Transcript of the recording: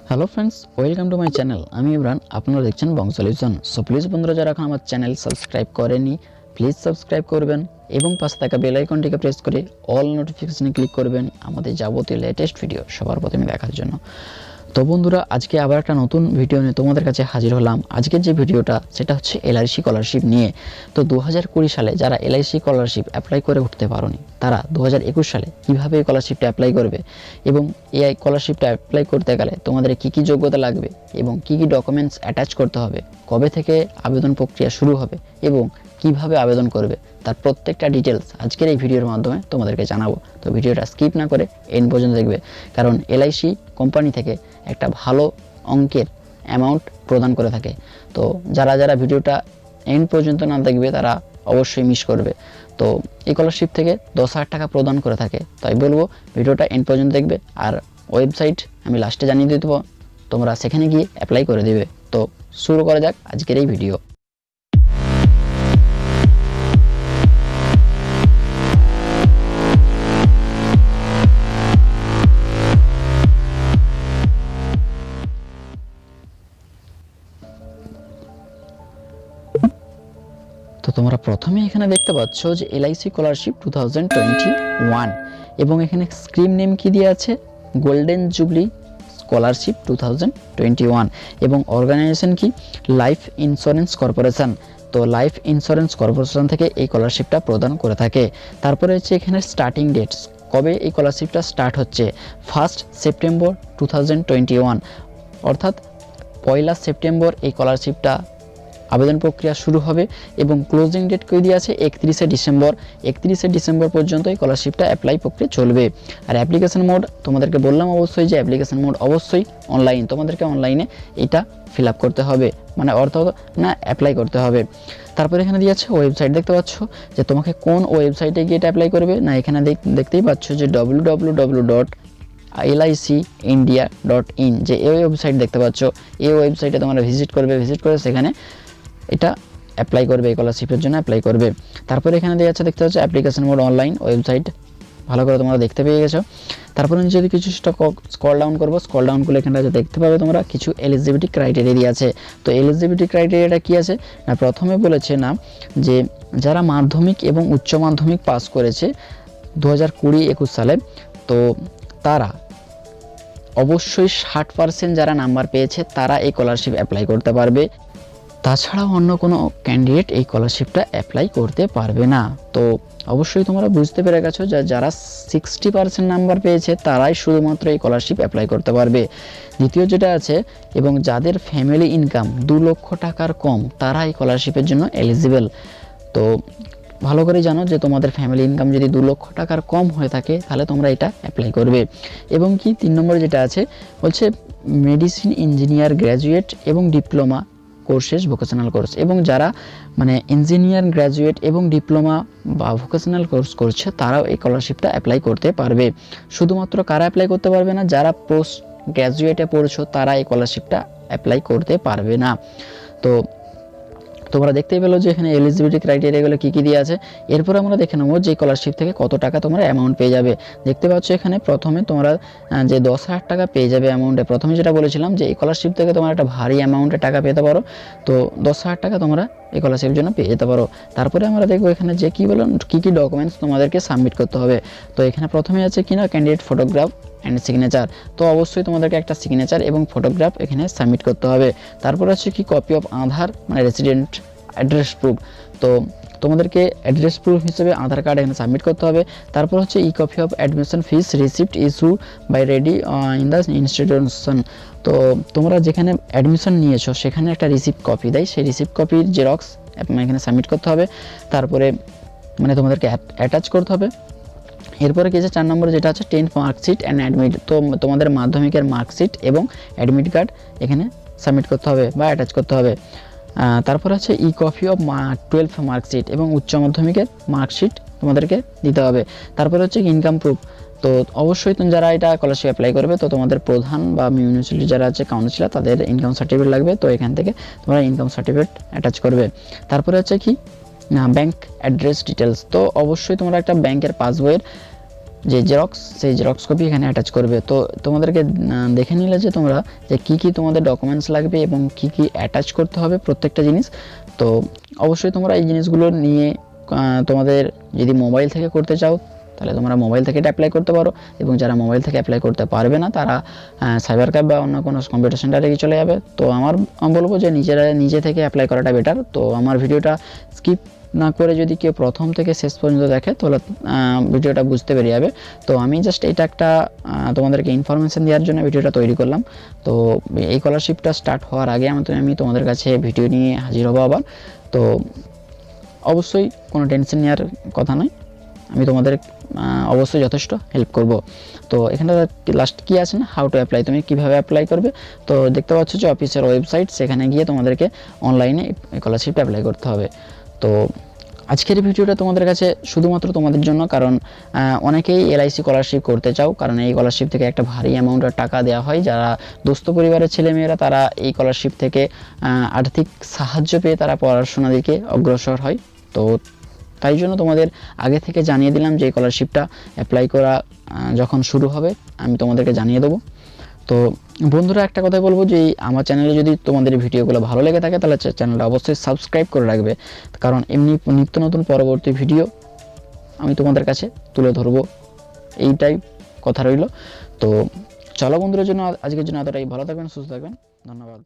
Hello friends, welcome to my channel. আমি ইমরান, আপনারা দেখছেন বং সলিউশন। সো প্লিজ বন্ধুরা, যারা এখন আমার চ্যানেল সাবস্ক্রাইব করেনি প্লিজ সাবস্ক্রাইব করবেন এবং পাশে থাকা বেল আইকনটিকে প্রেস করে অল নোটিফিকেশনে ক্লিক করবেন আমাদের যাবতীয় লেটেস্ট ভিডিও সবার প্রথমে দেখার জন্য। তো বন্ধুরা, আজকে আবার একটা নতুন ভিডিও নিয়ে তোমাদের কাছে হাজির হলাম। আজকের যে ভিডিওটা সেটা হচ্ছে LIC স্কলারশিপ নিয়ে। তো 2020 সালে যারা LIC স্কলারশিপ অ্যাপ্লাই করে উঠতে পারোনি, তারা 2021 সালে কীভাবে স্কলারশিপটা অ্যাপ্লাই করবে এবং এই স্কলারশিপটা অ্যাপ্লাই করতে গেলে তোমাদের কী কী যোগ্যতা লাগবে এবং কী কী ডকুমেন্টস অ্যাটাচ করতে হবে, কবে থেকে আবেদন প্রক্রিয়া শুরু হবে এবং কিভাবে আবেদন করবে, তার প্রত্যেকটা ডিটেলস আজকের এই ভিডিওর মাধ্যমে তোমাদেরকে জানাবো। তো ভিডিওটা স্কিপ না করে এন্ড পর্যন্ত দেখবে, কারণ LIC কোম্পানি থেকে একটা ভালো অঙ্কের অ্যামাউন্ট প্রদান করে থাকে। তো যারা যারা ভিডিওটা এন্ড পর্যন্ত না দেখবে তারা অবশ্যই মিস করবে। তো স্কলারশিপ থেকে 10,000 টাকা প্রদান করে থাকে, তাই বলবো ভিডিওটা এন্ড পর্যন্ত দেখবে। আর ওয়েবসাইট আমি লাস্টে জানিয়ে দিয়ে দেবো, তোমরা সেখানে গিয়ে অ্যাপ্লাই করে দেবে। তো শুরু করা যাক আজকের এই ভিডিও। তো তোমরা প্রথমে এখানে দেখতে পাচ্ছ যে LIC স্কলারশিপ 2021 এবং এখানে স্ক্রিম নেম কি দিয়ে আছে, গোল্ডেন জুবলি স্কলারশিপ 2021 এবং অর্গানাইজেশন কি, লাইফ ইন্স্যুরেন্স কর্পোরেশন। তো লাইফ ইন্স্যুরেন্স কর্পোরেশন থেকে এই স্কলারশিপটা প্রদান করে থাকে। তারপরে হচ্ছে এখানে স্টার্টিং ডেটস, কবে এই স্কলারশিপটা স্টার্ট হচ্ছে, 1 সেপ্টেম্বর 2021, অর্থাৎ 1 সেপ্টেম্বর এই স্কলারশিপটা আবেদন প্রক্রিয়া শুরু হবে এবং ক্লোজিং ডেট কই দিয়ে আছে 31 ডিসেম্বর। 31 ডিসেম্বর পর্যন্ত এই স্কলারশিপটা অ্যাপ্লাই প্রক্রিয়া চলবে। আর অ্যাপ্লিকেশন মোড তোমাদেরকে বললাম অবশ্যই যে অ্যাপ্লিকেশন মোড অবশ্যই অনলাইন, তোমাদেরকে অনলাইনে এটা ফিল আপ করতে হবে, মানে অর্থাৎ না অ্যাপ্লাই করতে হবে। তারপরে এখানে দিয়ে আছে ওয়েবসাইট, দেখতে পাচ্ছ যে তোমাকে কোন ওয়েবসাইটে গিয়ে এটা অ্যাপ্লাই করবে না, এখানে দেখতেই পাচ্ছ যে www.licindia.in, যে এই ওয়েবসাইট দেখতে পাচ্ছ, এই ওয়েবসাইটে তোমরা ভিজিট করে সেখানে এটা অ্যাপ্লাই করবে, স্কলারশিপের জন্য অ্যাপ্লাই করবে। তারপরে এখানে দেওয়া আছে দেখতে পাচ্ছ অ্যাপ্লিকেশন মোড অনলাইন, ওয়েবসাইট ভালো করে তোমরা দেখতে পেয়ে গেছো। তারপরে যদি কিছু স্ক্রল ডাউন করবো, স্ক্রল ডাউন করলে এখানে দেখতে পাবে তোমরা কিছু এলিজিবিলিটি ক্রাইটেরিয়া দিয়ে আছে। তো এলিজিবিলিটি ক্রাইটেরিয়াটা কি আছে না, প্রথমে বলেছে না যে যারা মাধ্যমিক এবং উচ্চ মাধ্যমিক পাস করেছে 2020-21 সালে, তো তারা অবশ্যই 60% যারা নাম্বার পেয়েছে তারা এই স্কলারশিপ অ্যাপ্লাই করতে পারবে। তাছাড়াও অন্য কোনো ক্যান্ডিডেট এই স্কলারশিপটা অ্যাপ্লাই করতে পারবে না। তো অবশ্যই তোমরা বুঝতে পেরে গেছো যে যারা 60% নাম্বার পেয়েছে তারাই শুধুমাত্র এই স্কলারশিপ অ্যাপ্লাই করতে পারবে। দ্বিতীয় যেটা আছে, এবং যাদের ফ্যামিলি ইনকাম 2 লক্ষ টাকার কম তারা এই স্কলারশিপের জন্য এলিজিবল। তো ভালো করে জানো যে তোমাদের ফ্যামিলি ইনকাম যদি 2 লক্ষ টাকার কম হয়ে থাকে তাহলে তোমরা এটা অ্যাপ্লাই করবে। এবং কি 3 নম্বরে যেটা আছে বলছে মেডিসিন ইঞ্জিনিয়ার গ্র্যাজুয়েট এবং ডিপ্লোমা কোর্সেস ভোকেশনাল কোর্স, এবং যারা মানে ইঞ্জিনিয়ার গ্র্যাজুয়েট এবং ডিপ্লোমা বা ভোকেশনাল কোর্স করছে তারাও এই স্কলারশিপটা অ্যাপ্লাই করতে পারবে। শুধুমাত্র কারা অ্যাপ্লাই করতে পারবে না, যারা পোস্ট গ্র্যাজুয়েটে পড়ছো তারা এই স্কলারশিপটা অ্যাপ্লাই করতে পারবে না। তো তোমরা দেখতেই পেলো যে এখানে এলিজিবিলিটি ক্রাইটেরিয়াগুলো কী কী দিয়ে আছে। এরপর আমরা দেখে নেবো যে স্কলারশিপ থেকে কত টাকা তোমরা অ্যামাউন্ট পেয়ে যাবে। দেখতে পাচ্ছ এখানে প্রথমে তোমরা যে 10,000 টাকা পেয়ে যাবে অ্যামাউন্টে, প্রথমে যেটা বলেছিলাম যে স্কলারশিপ থেকে তোমরা একটা ভারী অ্যামাউন্টে টাকা পেতে পারো, তো 10,000 টাকা তোমরা স্কলারশিপের জন্য পেয়ে যেতে পারো। তারপরে আমরা দেখবো এখানে যে কী বললাম কী কী ডকুমেন্টস তোমাদেরকে সাবমিট করতে হবে। তো এখানে প্রথমে আছে কিনা ক্যান্ডিডেট ফটোগ্রাফ অ্যান্ড সিগনেচার, তো অবশ্যই তোমাদেরকে একটা সিগনেচার এবং ফটোগ্রাফ এখানে সাবমিট করতে হবে। তারপর আছে কি কপি অফ আধার, মানে রেসিডেন্ট অ্যাড্রেস প্রুফ, তো তোমাদেরকে অ্যাড্রেস প্রুফ হিসেবে আধার কার্ড এখানে সাবমিট করতে হবে। তারপর হচ্ছে copy of admission fees receipt issue by ready in the institution, তো তোমরা যেখানে অ্যাডমিশন নিয়েছো সেখানে একটা রিসিপ্ট কপি দেয়, সেই রিসিপ্ট কপির জেরক্স এখানে সাবমিট করতে হবে। তারপরে মানে তোমাদেরকে অ্যাটাচ করতে হবে। এরপরে কি আছে 4 নম্বরে যেটা আছে 10th মার্কশিট অ্যান্ড অ্যাডমিট, তো তোমাদের মাধ্যমিকের মার্কশিট এবং অ্যাডমিট কার্ড এখানে সাবমিট করতে হবে বা অ্যাটাচ করতে হবে। তারপর আছে কপি অফ 12th মার্কশিট এবং উচ্চ মাধ্যমিকের মার্কশিট তোমাদেরকে দিতে হবে। তারপর হচ্ছে ইনকাম প্রুফ, তো অবশ্যই তুমি যারা এটা স্কলারশিপ অ্যাপ্লাই করবে তো তোমাদের প্রধান বা মিউনিসিপ্যালিটি যারা আছে কাউন্সিলর তাদের ইনকাম সার্টিফিকেট লাগবে, তো এখান থেকে তোমরা ইনকাম সার্টিফিকেট অ্যাটাচ করবে। তারপরে হচ্ছে কি ব্যাংক অ্যাড্রেস ডিটেলস, তো অবশ্যই তোমরা একটা ব্যাংকের পাসবইয়ের যে জেরক্স, সেই জেরক্স কপি এখানে অ্যাটাচ করবে। তো তোমাদেরকে দেখে নিলে যে তোমরা যে কী কী তোমাদের ডকুমেন্টস লাগবে এবং কী কী অ্যাটাচ করতে হবে প্রত্যেকটা জিনিস। তো অবশ্যই তোমরা এই জিনিসগুলো নিয়ে তোমাদের যদি মোবাইল থেকে করতে চাও তাহলে তোমরা মোবাইল থেকে এটা অ্যাপ্লাই করতে পারো, এবং যারা মোবাইল থেকে অ্যাপ্লাই করতে পারবে না তারা সাইবার ক্যাফে বা অন্য কোনো কম্পিউটার সেন্টারে গিয়ে চলে যাবে। তো আমি বলবো যে নিজে থেকে অ্যাপ্লাই করাটা বেটার। তো আমার ভিডিওটা স্কিপ না করে যদি কেউ প্রথম থেকে শেষ পর্যন্ত দেখে তাহলে ভিডিওটা বুঝতে পেরে যাবে। তো আমি জাস্ট এটা একটা তোমাদেরকে ইনফরমেশান দেওয়ার জন্য ভিডিওটা তৈরি করলাম। তো এই স্কলারশিপটা স্টার্ট হওয়ার আগে আমি তোমাদের কাছে ভিডিও নিয়ে হাজির হবো আবার। তো অবশ্যই কোনো টেনশন নেওয়ার কথা নয়, আমি তোমাদের অবশ্যই যথেষ্ট হেল্প করব। তো এখানে লাস্ট কি আছে না, হাউ টু অ্যাপ্লাই, তুমি কীভাবে অ্যাপ্লাই করবে। তো দেখতে পাচ্ছ যে অফিসের ওয়েবসাইট, সেখানে গিয়ে তোমাদেরকে অনলাইনে স্কলারশিপটা অ্যাপ্লাই করতে হবে। তো আজকের ভিডিওটা তোমাদের কাছে শুধুমাত্র তোমাদের জন্য, কারণ অনেকেই LIC স্কলারশিপ করতে চাও, কারণ এই স্কলারশিপ থেকে একটা ভারী অ্যামাউন্টের টাকা দেওয়া হয়। যারা দুস্থ পরিবারের ছেলেমেয়েরা তারা এই স্কলারশিপ থেকে আর্থিক সাহায্য পেয়ে তারা পড়াশোনার দিকে অগ্রসর হয়। তো তাই জন্য তোমাদের আগে থেকে জানিয়ে দিলাম যে স্কলারশিপটা অ্যাপ্লাই করা যখন শুরু হবে আমি তোমাদেরকে জানিয়ে দেবো। তো বন্ধুরা, একটা কথা বলবো যে আমার চ্যানেলে যদি তোমাদের ভিডিওগুলো ভালো লেগে থাকে তাহলে চ্যানেলটা অবশ্যই সাবস্ক্রাইব করে রাখবে, কারণ এমনি নিত্য নতুন পরবর্তী ভিডিও আমি তোমাদের কাছে তুলে ধরবো, এইটাই কথা রইল। তো চলো বন্ধুদের জন্য আজকের জন্য এতটাই, ভালো থাকবেন, সুস্থ থাকবেন, ধন্যবাদ।